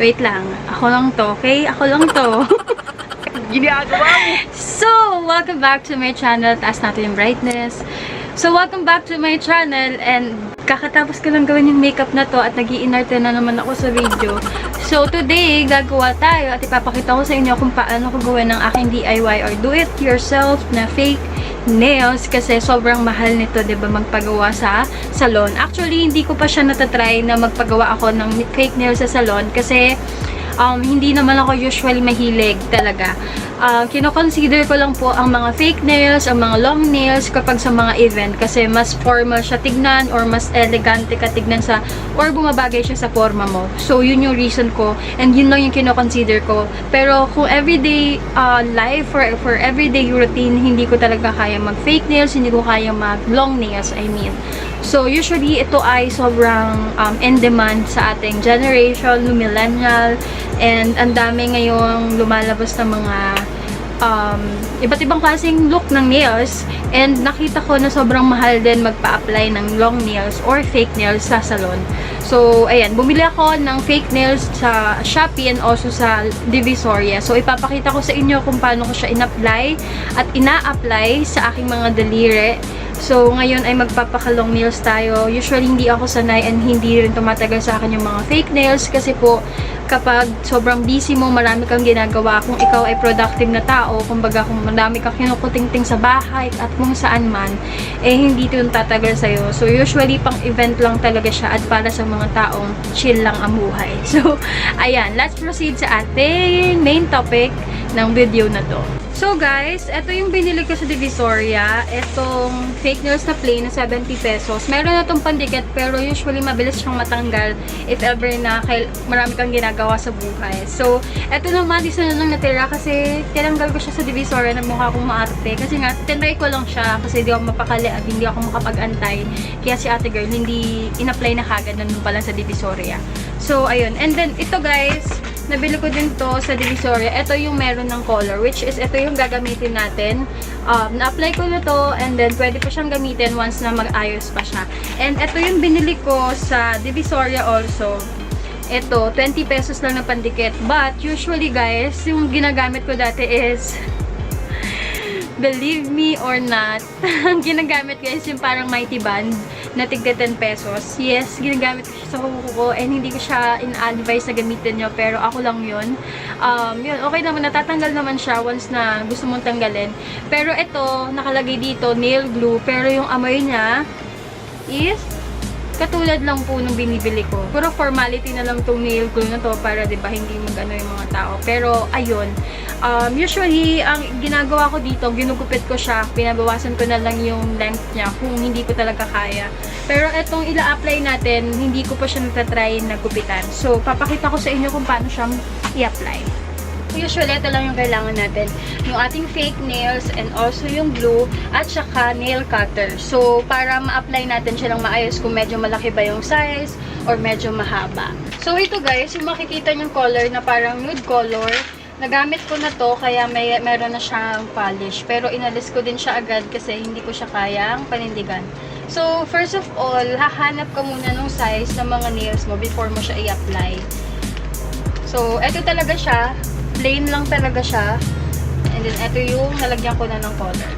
Wait lang. Ako lang to, okay? Ako lang to. Ginagawa mo. So, welcome back to my channel. Taas natin yung brightness. So, welcome back to my channel. And kakatapos ko lang gawin yung makeup na to at nag-iinarte na naman ako sa video. So, today, gagawa tayo at ipapakita ko sa inyo kung paano ko gawin ng aking DIY or do-it-yourself na fake nails kasi sobrang mahal nito, 'di ba, magpagawa sa salon. Actually, hindi ko pa siya natatry na magpagawa ako ng fake nails sa salon kasi hindi naman ako usually mahilig talaga. Kino-consider ko lang po ang mga fake nails, ang mga long nails kapag sa mga event kasi mas formal siya tignan or mas elegante ka tignan sa or bumabagay siya sa forma mo. So, yun yung reason ko and yun lang yung kino-consider ko. Pero kung everyday life for everyday routine, hindi ko talaga kaya mag-fake nails, hindi ko kaya mag-long nails, I mean. So, usually, ito ay sobrang in demand sa ating generation, millennial, and ang dami ngayong lumalabas ng mga iba't ibang klaseng look ng nails, and nakita ko na sobrang mahal din magpa-apply ng long nails or fake nails sa salon. So, ayan, bumili ako ng fake nails sa Shopee and also sa Divisoria. So, ipapakita ko sa inyo kung paano ko siya in-apply at ina-apply sa aking mga daliri. So, ngayon ay magpapaka-long nails tayo. Usually, hindi ako sanay and hindi rin tumatagal sa akin yung mga fake nails kasi po, kapag sobrang busy mo, marami kang ginagawa, kung ikaw ay productive na tao, kumbaga kung marami kang kinukutingting sa bahay at kung saan man, eh hindi ito yung tatagal sa'yo. So, usually, pang event lang talaga siya at para sa mga taong chill lang ang buhay. So, ayan, let's proceed sa ating main topic ng video na to. So guys, ito yung binili ko sa Divisoria. Itong fake nails na plain na 70 pesos. Meron na itong pandikit pero usually mabilis siyang matanggal if ever na marami kang ginagawa sa buhay. So, ito naman, isa na lang natira kasi tinanggal ko siya sa Divisoria na mukha akong maarte. Kasi nga, tinry ko lang siya kasi hindi ako mapakali at hindi ako makapag-antay. Kaya si ate girl, hindi in-apply na kagad na nun pala sa Divisoria. So, ayun. And then, ito guys, nabili ko din to sa Divisoria. Ito yung meron ng color, which is ito yung gagamitin natin. Na-apply ko na to and then pwede pa siyang gamitin once na mag-ayos pa siya. And ito yung binili ko sa Divisoria also. Ito, 20 pesos lang na pandikit. But, usually guys, yung ginagamit ko dati is believe me or not, ang ginagamit guys yung parang mighty band na tigda 10 pesos. Yes, ginagamit ko siya sa kuko ko and hindi ko siya in-advise na gamitin nyo, pero ako lang yun. Yun, okay naman, natatanggal naman siya once na gusto mong tanggalin. Pero ito, nakalagay dito, nail glue, pero yung amoy niya is katulad lang po nung binibili ko. Puro formality na lang tong nail glue na to para diba hindi mag-ano yung mga tao. Pero ayun, usually ang ginagawa ko dito, ginugupit ko siya, pinabawasan ko na lang yung length niya kung hindi ko talaga kaya. Pero etong ila-apply natin, hindi ko pa siya natatry na gupitan. So, papakita ko sa inyo kung paano siyang i-apply. Usually, ito lang yung kailangan natin. Yung ating fake nails and also yung glue at saka nail cutter. So, para ma-apply natin siya ng maayos kung medyo malaki ba yung size or medyo mahaba. So, ito guys, yung makikita yung color na parang nude color, nagamit ko na to kaya meron na siyang polish. Pero inalis ko din siya agad kasi hindi ko siya kayang panindigan. So, first of all, hahanap ka muna ng size ng mga nails mo before mo siya i-apply. So, ito talaga siya. Plain lang talaga siya. And then, ito yung nalagyan ko na ng color.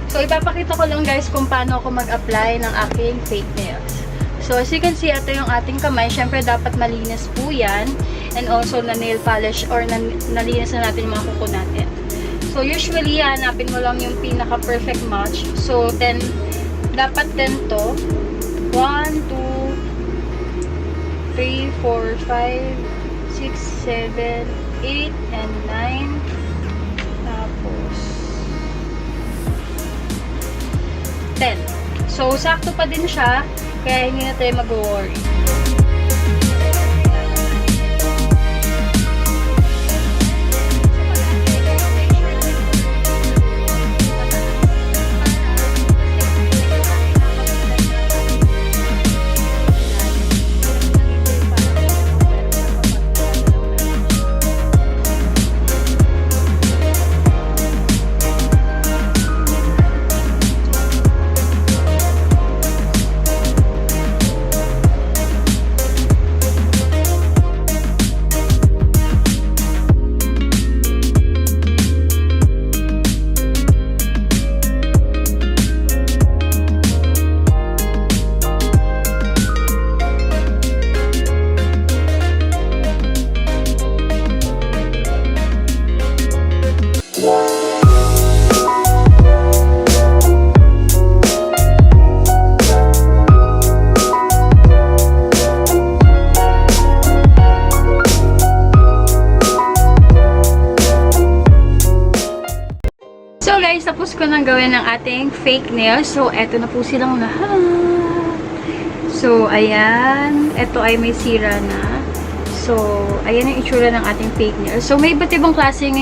So, ipapakita ko lang guys kung paano ako mag-apply ng aking fake nails. So, as you can see, ito yung ating kamay. Siyempre, dapat malinis po yan. And also, na nail polish or nalinis na natin yung mga kuko natin. So, usually, hanapin mo lang yung pinaka-perfect match. So, dapat 10 to. 1, 2, 3, 4, 5, 6, 7, 8, and 9. Tapos 10. So, sakto pa din siya. Kaya hindi na tayo mag-worry. guys, tapos ko nang gawin ng ating fake nails. So, eto na po silang lahat. So, ayan. Eto ay may sira na. So, ayan yung itsura ng ating fake nails. So, may iba't ibang klaseng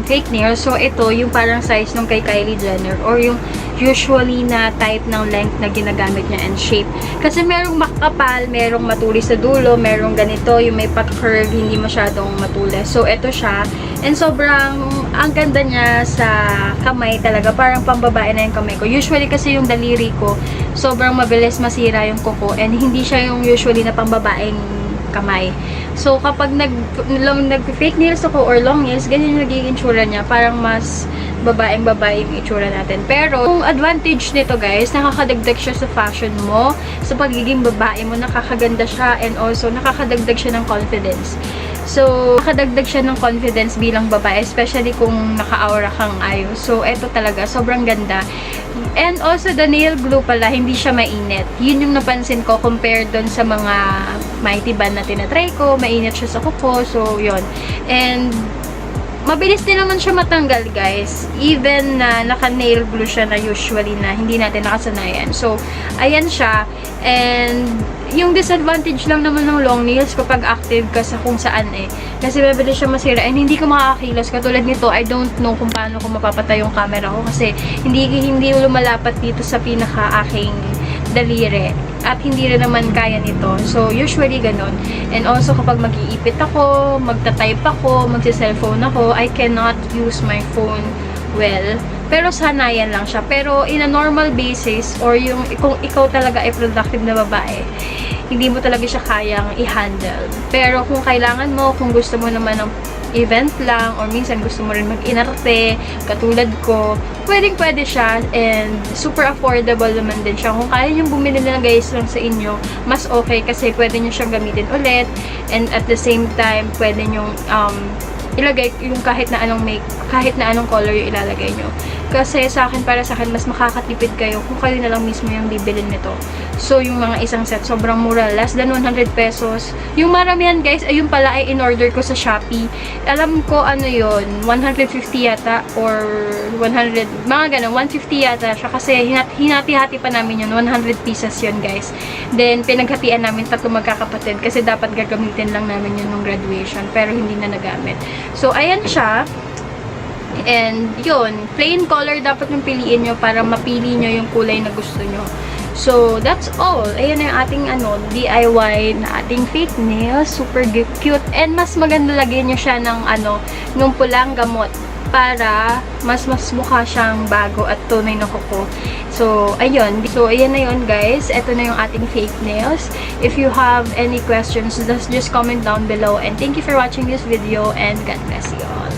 fake nails. So, ito, yung parang size nung kay Kylie Jenner or yung usually na type ng length na ginagamit niya and shape. Kasi merong makapal, merong matulis sa dulo, merong ganito, yung may pat-curve, hindi masyadong matulis. So, ito siya. And sobrang, ang ganda niya sa kamay talaga. Parang pambabae na yung kamay ko. Usually kasi yung daliri ko, sobrang mabilis masira yung kuko. And hindi siya yung usually na pambabaeng kamay. So, kapag nag-fake nails ako or long nails, ganyan yung nagiging itsura niya. Parang mas babaeng-babae yung itsura natin. Pero, yung advantage nito guys, nakakadagdag siya sa fashion mo, sa pagiging babae mo, nakakaganda siya, and also nakakadagdag siya ng confidence. So, nakadagdag siya ng confidence bilang babae, especially kung naka-aura kang ayos. So, eto talaga, sobrang ganda. And also, the nail glue pala, hindi siya mainit. Yun yung napansin ko compared doon sa mga mighty band na tinatry ko. Mainit siya sa kuko. So, yun. And, mabilis din naman siya matanggal, guys. Even na naka-nail glue siya na usually na hindi natin nakasanayan. So, ayan siya. And, yung disadvantage lang naman ng long nails kapag active ka sa kung saan eh. Kasi mabilis siya masira and hindi ko makakakilos. Katulad nito, I don't know kung paano ko mapapatay yung camera ko kasi hindi lumalapat dito sa pinaka-aking daliri. At hindi rin naman kaya nito. So, usually ganun. And also, kapag mag-iipit ako, magta-type ako, magsi-cellphone ako, I cannot use my phone well. Pero sanayan lang siya. Pero in a normal basis, or yung kung ikaw talaga ay productive na babae, hindi mo talaga siya kayang i-handle. Pero kung kailangan mo, kung gusto mo naman ng event lang, or minsan gusto mo rin mag-inarte, katulad ko, pwedeng-pwede siya, and super affordable naman din siya. Kung kaya nyo bumili na guys lang sa inyo, mas okay kasi pwede nyo siyang gamitin ulit, and at the same time, pwede nyo ilagay yung kahit na anong color yung ilalagay nyo. Kasi para sa akin, mas makakatipid kayo kung kayo na lang mismo yung bibilin nito. So, yung mga isang set, sobrang mura. Less than 100 pesos. Yung maramihan, guys, ayun pala ay in-order ko sa Shopee. Alam ko, ano yun, 150 yata, or 100, mga ganun, 150 yata siya. Kasi hinati-hati pa namin yun, 100 pieces yun, guys. Then, pinaghatian namin 3 magkakapatid. Kasi dapat gagamitin lang namin yun nung graduation. Pero hindi na nagamit. So, ayan siya. And, yun, plain color dapat yung piliin nyo para mapili nyo yung kulay na gusto nyo. So, that's all. Ayan na yung ating, DIY na ating fake nails. Super cute. And, mas maganda lagyan nyo siya ng, nung pulang gamot para mas mukha siyang bago at tunay na kuko. So, ayun. So, ayan na yun, guys. Ito na yung ating fake nails. If you have any questions, just comment down below. And thank you for watching this video. And God bless you all.